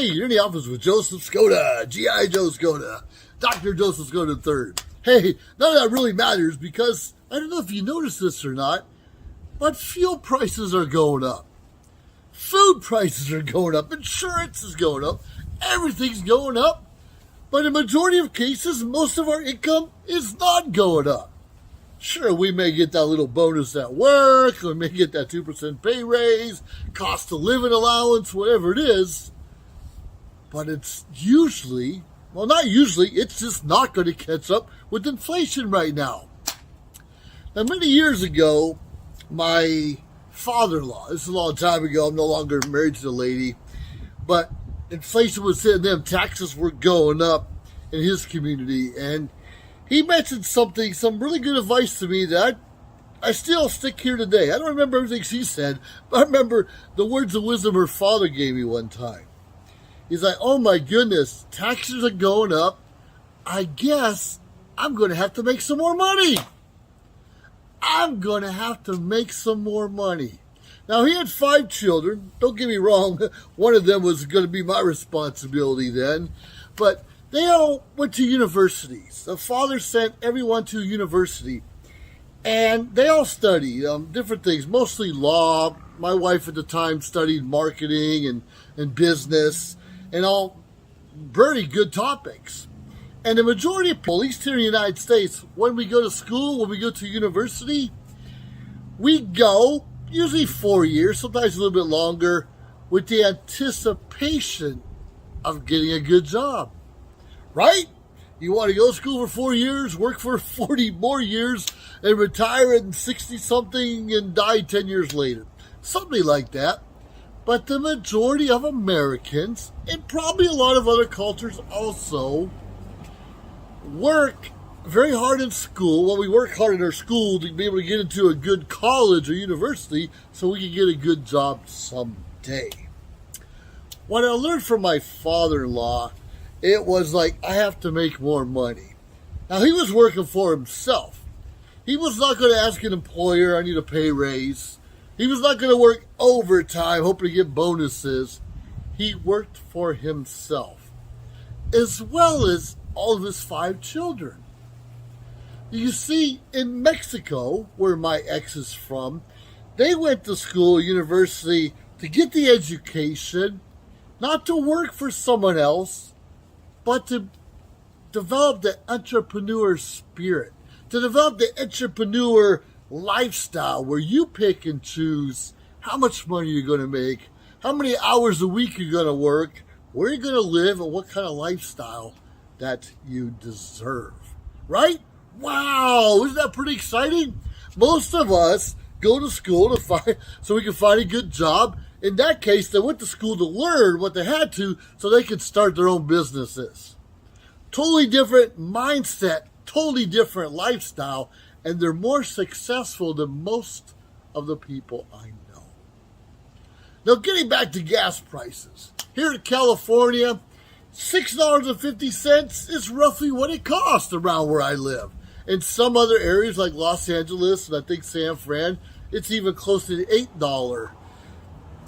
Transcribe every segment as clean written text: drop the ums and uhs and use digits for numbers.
Hey, you're in the office with Joseph Skoda, G.I. Joe Skoda, Dr. Joseph Skoda III. Hey, none of that really matters because I don't know if you noticed this or not, but fuel prices are going up. Food prices are going up. Insurance is going up. Everything's going up. But in the majority of cases, most of our income is not going up. Sure, we may get that little bonus at work, we may get that 2% pay raise, cost of living allowance, whatever it is. But it's usually, well, not usually, it's just not going to catch up with inflation right now. Now, many years ago, my father-in-law, this is a long time ago, I'm no longer married to the lady, but inflation was hitting them, taxes were going up in his community, and he mentioned something, some really good advice to me that I still stick here today. I don't remember everything she said, but I remember the words of wisdom her father gave me one time. He's like, oh my goodness, taxes are going up. I guess I'm going to have to make some more money. I'm going to have to make some more money. Now, he had 5 children. Don't get me wrong. One of them was going to be my responsibility then. But they all went to universities. The father sent everyone to university. And they all studied different things, mostly law. My wife at the time studied marketing and business and all very good topics. And the majority of people, at least here in the United States, when we go to school, when we go to university, we go usually 4 years, sometimes a little bit longer, with the anticipation of getting a good job. Right? You want to go to school for 4 years, work for 40 more years, and retire at 60-something and die 10 years later. Something like that. But the majority of Americans, and probably a lot of other cultures also, work very hard in school. Well, we work hard in our school to be able to get into a good college or university so we can get a good job someday. What I learned from my father-in-law, it was like, I have to make more money. Now, he was working for himself. He was not going to ask an employer, I need a pay raise. He was not going to work overtime, hoping to get bonuses. He worked for himself, as well as all of his 5 children. You see, in Mexico, where my ex is from, they went to school, university, to get the education, not to work for someone else, but to develop the entrepreneur spirit, to develop the entrepreneur lifestyle where you pick and choose how much money you're going to make, how many hours a week you're going to work, where you're going to live, and what kind of lifestyle that you deserve. Right? Wow, isn't that pretty exciting? Most of us go to school so we can find a good job. In that case, they went to school to learn what they had to so they could start their own businesses. Totally different mindset, totally different lifestyle, and they're more successful than most of the people I know. Now, getting back to gas prices. Here in California, $6.50 is roughly what it costs around where I live. In some other areas like Los Angeles and I think San Fran, it's even close to the $8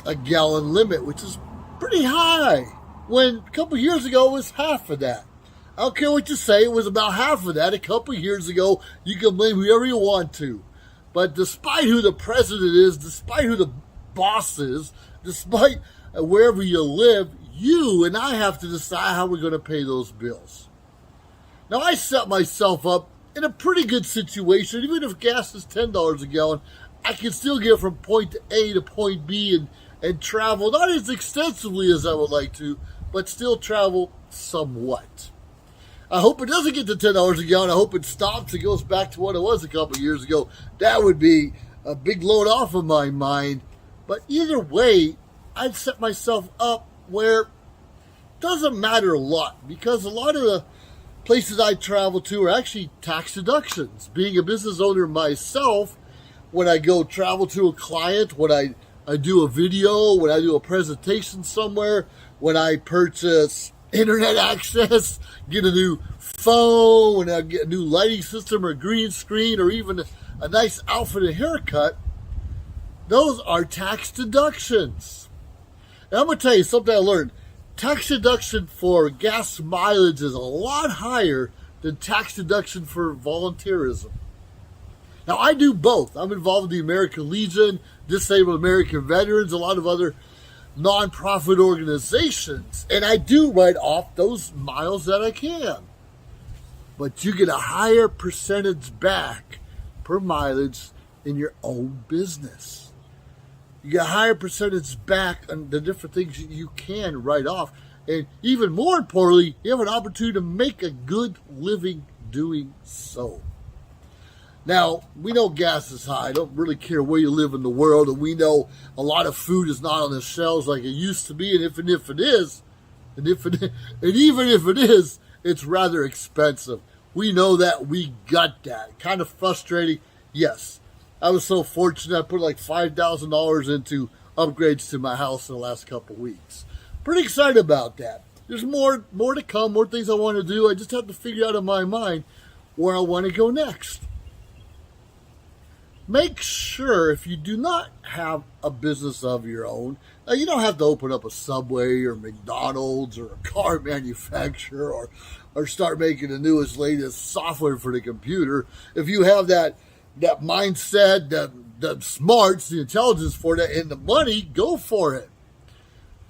a gallon limit, which is pretty high. When a couple years ago it was half of that. I don't care what you say, it was about half of that a couple years ago. You can blame whoever you want to. But despite who the president is, despite who the boss is, despite wherever you live, you and I have to decide how we're going to pay those bills. Now, I set myself up in a pretty good situation. Even if gas is $10 a gallon, I can still get from point A to point B and travel, not as extensively as I would like to, but still travel somewhat. I hope it doesn't get to $10 a gallon. I hope it stops and goes back to what it was a couple years ago. That would be a big load off of my mind. But either way, I'd set myself up where it doesn't matter a lot, because a lot of the places I travel to are actually tax deductions. Being a business owner myself, when I go travel to a client, when I do a video, when I do a presentation somewhere, when I purchase internet access, get a new phone, when I get a new lighting system or green screen or even a nice outfit and haircut, those are tax deductions. And I'm going to tell you something I learned. tax deduction for gas mileage is a lot higher than tax deduction for volunteerism. Now, I do both. I'm involved in the American Legion, Disabled American Veterans, a lot of other nonprofit organizations, and I do write off those miles that I can. But you get a higher percentage back per mileage in your own business. You get a higher percentage back on the different things you can write off. And even more importantly, you have an opportunity to make a good living doing so. Now, we know gas is high. I don't really care where you live in the world. And we know a lot of food is not on the shelves like it used to be. And even if it is, it's rather expensive. We know that. We got that. Kind of frustrating. Yes. I was so fortunate. I put like $5,000 into upgrades to my house in the last couple of weeks. Pretty excited about that. There's more to come, more things I want to do. I just have to figure out in my mind where I want to go next. Make sure if you do not have a business of your own, now you don't have to open up a Subway or McDonald's or a car manufacturer or start making the newest, latest software for the computer. If you have that mindset, the smarts, the intelligence for that, and the money, go for it.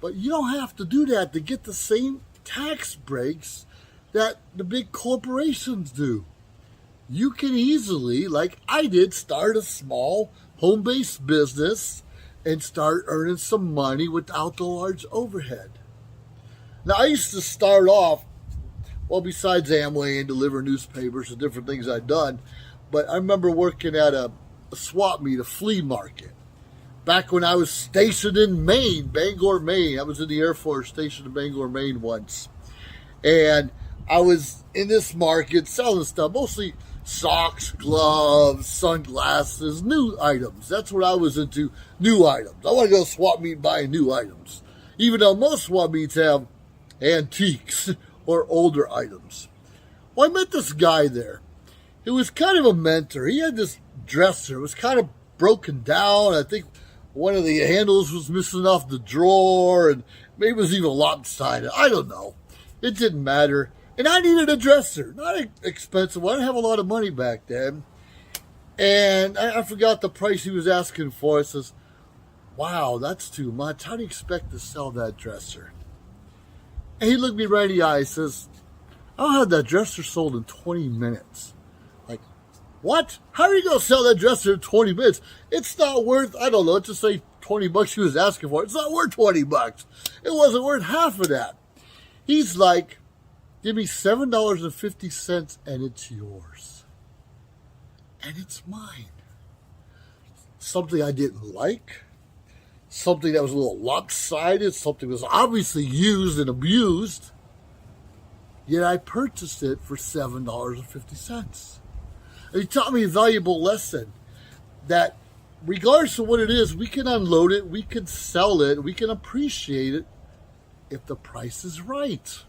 But you don't have to do that to get the same tax breaks that the big corporations do. You can easily, like I did, start a small home-based business and start earning some money without the large overhead. Now, I used to start off, well, besides Amway and deliver newspapers and different things I'd done, but I remember working at a swap meet, a flea market, back when I was stationed in Maine, Bangor, Maine. I was in the Air Force, stationed in Bangor, Maine once. And I was in this market selling stuff, mostly socks, gloves, sunglasses, new items. That's what I was into, new items. I want to go to swap meet and buy new items, even though most swap meets have antiques or older items. Well, I met this guy there. It was kind of a mentor. He had this dresser. It was kind of broken down. I think one of the handles was missing off the drawer, and maybe it was even lopsided. I don't know. It didn't matter. And I needed a dresser. Not expensive. I didn't have a lot of money back then. And I forgot the price he was asking for. I says, wow, that's too much. How do you expect to sell that dresser? And he looked me right in the eye and says, I'll have that dresser sold in 20 minutes. Like, what? How are you going to sell that dresser in 20 minutes? It's not worth, I don't know, let's just say $20 he was asking for. It's not worth $20. It wasn't worth half of that. He's like, give me $7.50 and it's yours. And it's mine. Something I didn't like. Something that was a little lopsided. Something that was obviously used and abused. Yet I purchased it for $7.50. And he taught me a valuable lesson that regardless of what it is, we can unload it, we can sell it, we can appreciate it if the price is right.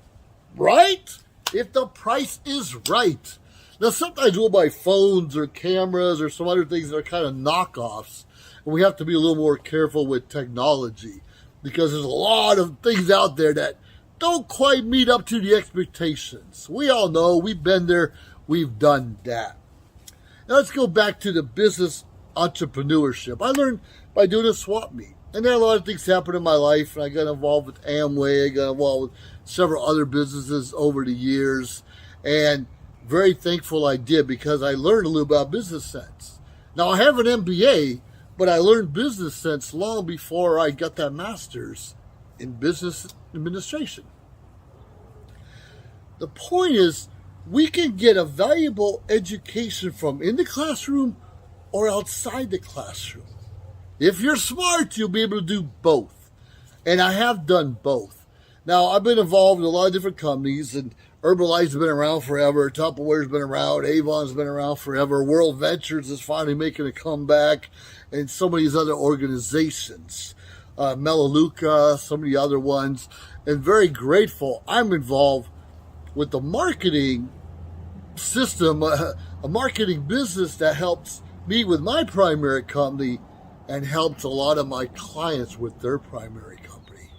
Right? If the price is right. Now, sometimes we'll buy phones or cameras or some other things that are kind of knockoffs. And we have to be a little more careful with technology because there's a lot of things out there that don't quite meet up to the expectations. We all know. We've been there. We've done that. Now, let's go back to the business entrepreneurship. I learned by doing a swap meet. And then a lot of things happened in my life, and I got involved with Amway, I got involved with several other businesses over the years, and very thankful I did because I learned a little about business sense. Now, I have an MBA, but I learned business sense long before I got that master's in business administration. The point is, we can get a valuable education from in the classroom or outside the classroom. If you're smart, you'll be able to do both. And I have done both. Now, I've been involved in a lot of different companies, and Herbalife's been around forever, Tupperware's been around, Avon's been around forever, World Ventures is finally making a comeback, and some of these other organizations, Melaleuca, some of the other ones, and very grateful I'm involved with the marketing system, a marketing business that helps me with my primary company and helps a lot of my clients with their primary company.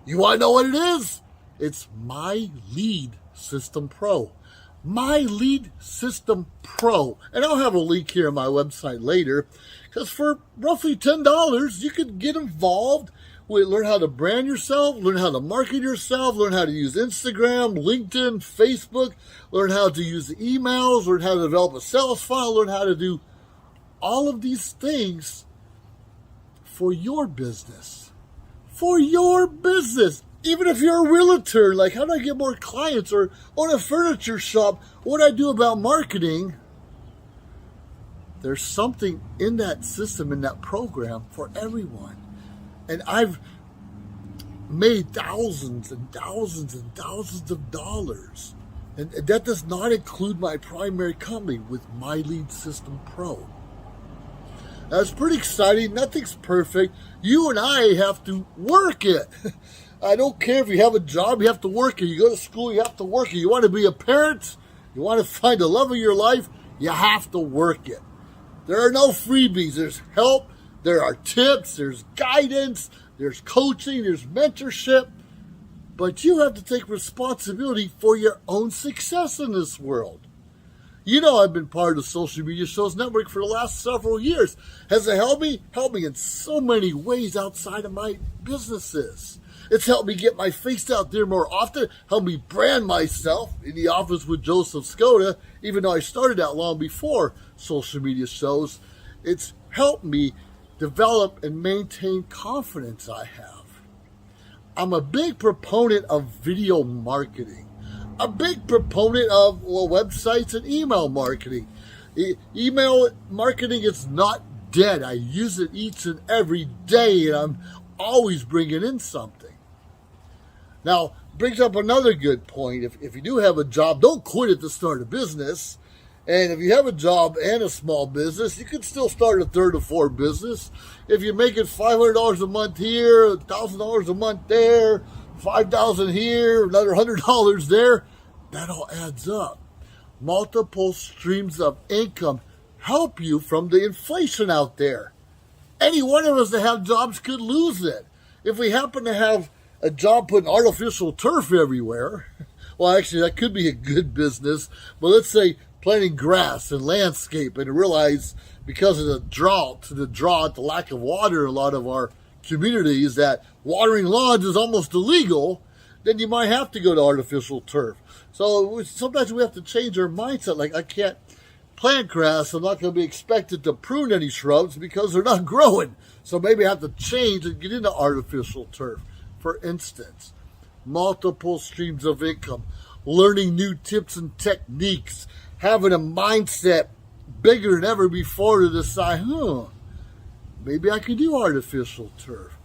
You want to know what it is? It's My Lead System Pro. My Lead System Pro. And I'll have a link here on my website later, because for roughly $10, you can get involved. Learn how to brand yourself, learn how to market yourself, learn how to use Instagram, LinkedIn, Facebook, learn how to use emails, learn how to develop a sales funnel, learn how to do all of these things for your business. For your business. Even if you're a realtor, like, how do I get more clients? Or own a furniture shop, what do I do about marketing? There's something in that system, in that program for everyone. And I've made thousands and thousands and thousands of dollars. And that does not include my primary company with My Lead System Pro. Now, it's pretty exciting. Nothing's perfect. You and I have to work it. I don't care if you have a job, you have to work it. You go to school, you have to work it. You want to be a parent, you want to find the love of your life, you have to work it. There are no freebies. There's help, there are tips, there's guidance, there's coaching, there's mentorship. But you have to take responsibility for your own success in this world. You know, I've been part of the Social Media Shows Network for the last several years. Has it helped me? Helped me in so many ways outside of my businesses. It's helped me get my face out there more often, helped me brand myself in the office with Joseph Skoda, even though I started that long before social media shows. It's helped me develop and maintain confidence I have. I'm a big proponent of video marketing, a big proponent of websites and email marketing. Email marketing is not dead. I use it each and every day, and I'm always bringing in something. Now, brings up another good point. If you do have a job, don't quit it to start a business. And if you have a job and a small business, you can still start a third or fourth business. If you're making $500 a month here, $1,000 a month there, $5,000 here, another $100 there, that all adds up. Multiple streams of income help you from the inflation out there. Any one of us that have jobs could lose it. If we happen to have a job putting artificial turf everywhere, well, actually, that could be a good business. But let's say planting grass and landscape, and realize because of the drought, the lack of water in a lot of our communities, that watering lawns is almost illegal, then you might have to go to artificial turf. So sometimes we have to change our mindset. Like, I can't plant grass. I'm not going to be expected to prune any shrubs because they're not growing. So maybe I have to change and get into artificial turf. For instance, multiple streams of income, learning new tips and techniques, having a mindset bigger than ever before to decide, maybe I can do artificial turf.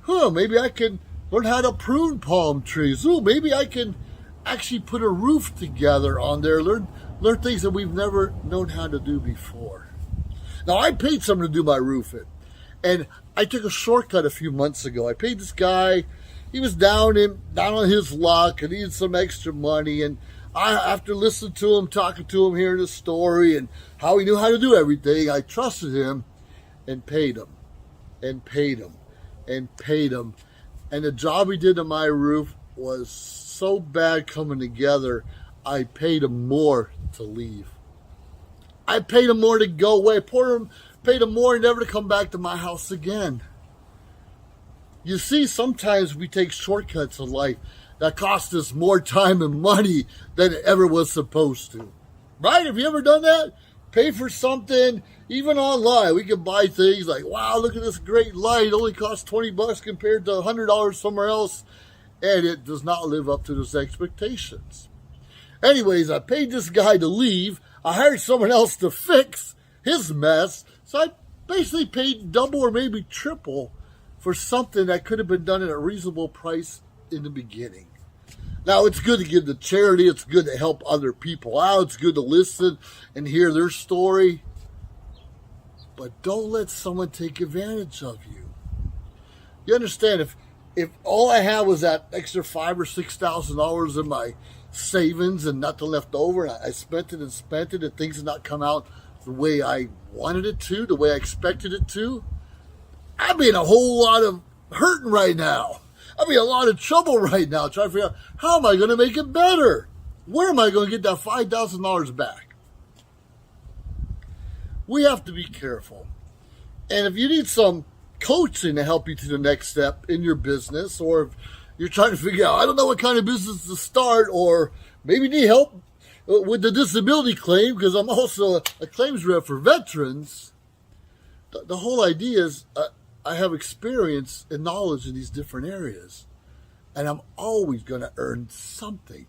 Maybe I can learn how to prune palm trees. Maybe I can actually put a roof together on there, learn things that we've never known how to do before. Now, I paid someone to do my roofing, and I took a shortcut a few months ago. I paid this guy. He was down on his luck and needed some extra money. And after listening to him, talking to him, hearing his story and how he knew how to do everything, I trusted him and paid him and paid him and paid him. And the job he did on my roof was so bad coming together, I paid him more to leave. I paid him more to go away. Paid him more never to come back to my house again. You see, sometimes we take shortcuts in life that cost us more time and money than it ever was supposed to. Right? Have you ever done that? Pay for something, even online. We can buy things like, wow, look at this great light. It only costs $20 compared to $100 somewhere else. And it does not live up to those expectations. Anyways, I paid this guy to leave. I hired someone else to fix his mess. So I basically paid double or maybe triple for something that could have been done at a reasonable price in the beginning. Now, it's good to give to charity. It's good to help other people out. It's good to listen and hear their story. But don't let someone take advantage of you. You understand, if all I had was that extra $5,000 or $6,000 in my savings and nothing left over, and I spent it, and things did not come out the way I wanted it to, the way I expected it to, I'd be in a whole lot of hurting right now. I'm in a lot of trouble right now trying to figure out how am I going to make it better? Where am I going to get that $5,000 back? We have to be careful. And if you need some coaching to help you to the next step in your business, or if you're trying to figure out, I don't know what kind of business to start, or maybe need help with the disability claim, because I'm also a claims rep for veterans, the whole idea is I have experience and knowledge in these different areas, and I'm always going to earn something.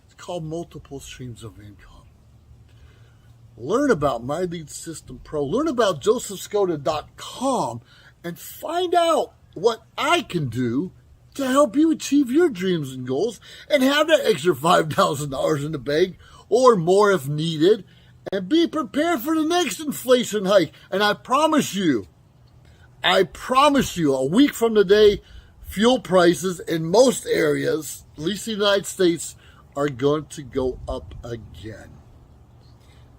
It's called multiple streams of income. Learn about My Lead System Pro. Learn about josephskoda.com and find out what I can do to help you achieve your dreams and goals and have that extra $5,000 in the bank or more if needed, and be prepared for the next inflation hike. And I promise you, a week from today, fuel prices in most areas, at least the United States, are going to go up again.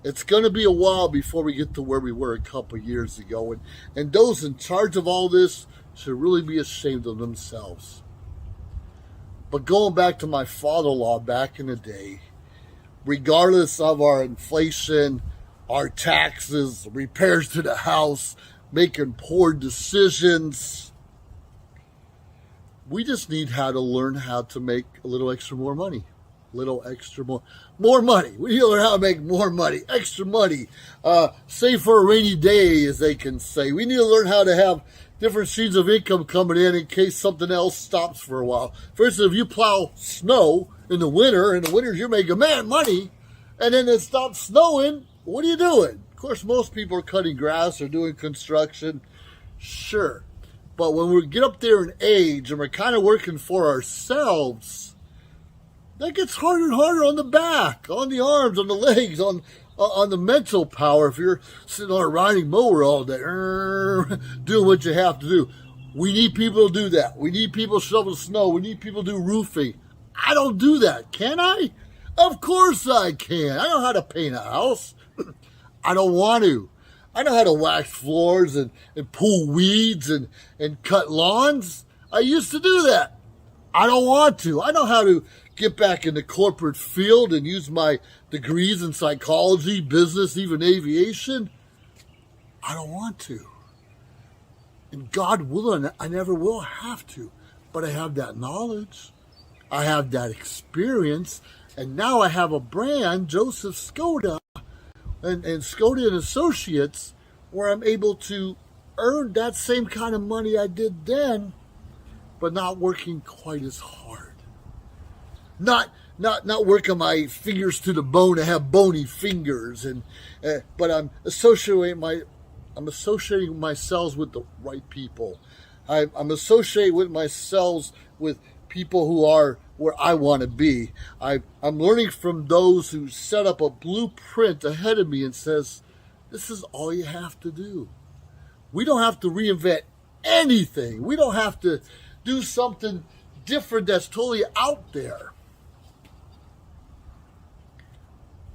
It's going to be a while before we get to where we were a couple years ago. And those in charge of all this should really be ashamed of themselves. But going back to my father-in-law back in the day, regardless of our inflation, our taxes, repairs to the house, making poor decisions, we just need how to learn how to make a little extra more money. More money. We need to learn how to make more money, extra money, save for a rainy day, as they can say. We need to learn how to have different streams of income coming in case something else stops for a while. For instance, if you plow snow in the winter you're making money, and then it stops snowing, what are you doing? Of course, most people are cutting grass or doing construction, sure. But when we get up there in age and we're kind of working for ourselves, that gets harder and harder on the back, on the arms, on the legs, on the mental power. If you're sitting on a riding mower all day, doing what you have to do. We need people to do that. We need people to shovel snow. We need people to do roofing. I don't do that, can I? Of course I can. I know how to paint a house. I don't want to. I know how to wax floors and pull weeds and cut lawns. I used to do that. I don't want to. I know how to get back in the corporate field and use my degrees in psychology, business, even aviation. I don't want to. And God willing, I never will have to. But I have that knowledge. I have that experience. And now I have a brand, Joseph Skoda, and Skoda and Associates, where I'm able to earn that same kind of money I did then, but not working quite as hard. Not working my fingers to the bone to have bony fingers, but I'm associating myself with the right people. I'm associating with myself with people who are where I want to be. I'm learning from those who set up a blueprint ahead of me and says, this is all you have to do. We don't have to reinvent anything. We don't have to do something different that's totally out there.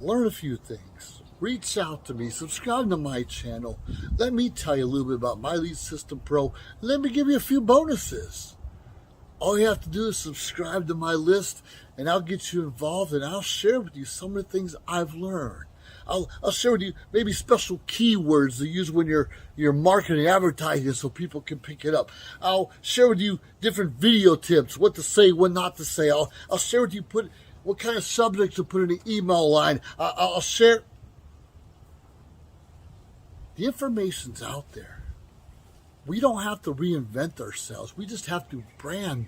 Learn a few things. Reach out to me. Subscribe to my channel. Let me tell you a little bit about My Lead System Pro. Let me give you a few bonuses. All you have to do is subscribe to my list, and I'll get you involved, and I'll share with you some of the things I've learned. I'll share with you maybe special keywords to use when you're marketing, advertising, so people can pick it up. I'll share with you different video tips, what to say, what not to say. I'll share with you what kind of subjects to put in the email line. I'll share. The information's out there. We don't have to reinvent ourselves. We just have to brand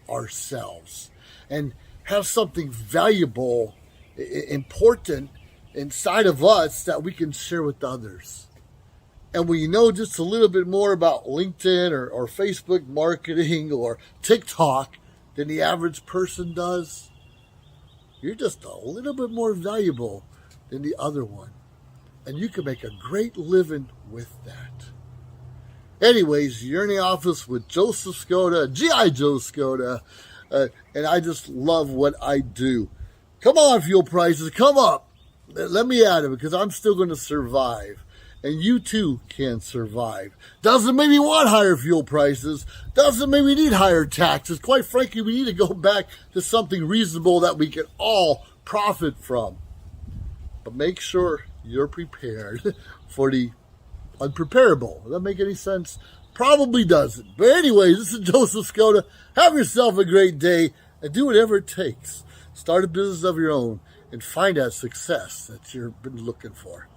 ourselves and have something valuable, important inside of us that we can share with others. And when you know just a little bit more about LinkedIn or Facebook marketing or TikTok than the average person does, you're just a little bit more valuable than the other one. And you can make a great living with that. Anyways, you're in the office with Joseph Skoda, G.I. Joe Skoda, and I just love what I do. Come on, fuel prices, come up. Let me at it, because I'm still going to survive. and you too can survive. Doesn't mean we want higher fuel prices. Doesn't mean we need higher taxes. Quite frankly, we need to go back to something reasonable that we can all profit from. But make sure you're prepared for the unpreparable. Does that make any sense? Probably doesn't. But anyways, this is Joseph Skoda. Have yourself a great day and do whatever it takes. Start a business of your own and find that success that you've been looking for.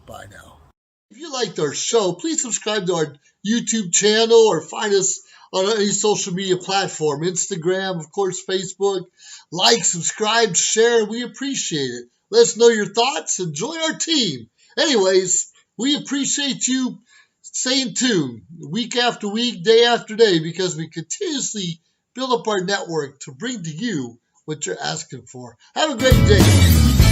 Bye now. If you liked our show, please subscribe to our YouTube channel or find us on any social media platform. Instagram, of course, Facebook. Like, subscribe, share. We appreciate it. Let us know your thoughts and join our team. Anyways, we appreciate you staying tuned week after week, day after day, because we continuously build up our network to bring to you what you're asking for. Have a great day.